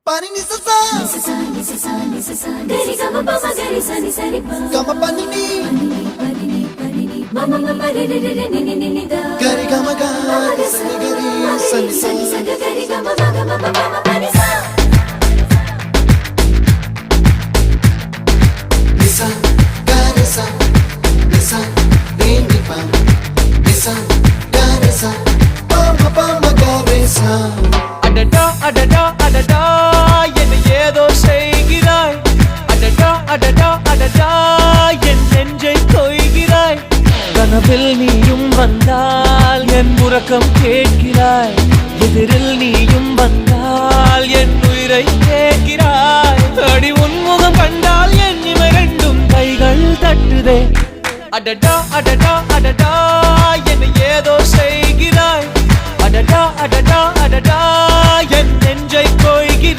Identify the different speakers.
Speaker 1: Pani ni sa sa gari ga ma pa ma gari sa ni sa ri pa ga ma pa ni ma ma ma ma re re re ni ni ni da gari ga ma ga sa ni gari sa ni sa gari ga ma ga ma pa ma pa ni sa ni sa gari sa re ni pa ni sa gari sa pa ma gari sa
Speaker 2: adada adada adada என்ன ஏதோ செய்கிறாய் adada adada adada என் நெஞ்சை கொய்கிறாய் கனவில் நீயும் வந்தால் என் உறக்கம் கேட்கிறாய் எதிரில் நீயும் வந்தால் என் உயிரை கேட்கிறாய் அடி உன்முகம் கண்டால் என் இமை ரெண்டும் கைகள் தட்டுதே adada adada adada என்ன ஏதோ செய்கிறாய் adada adada adada என் நெஞ்சை கொய்கிறாய்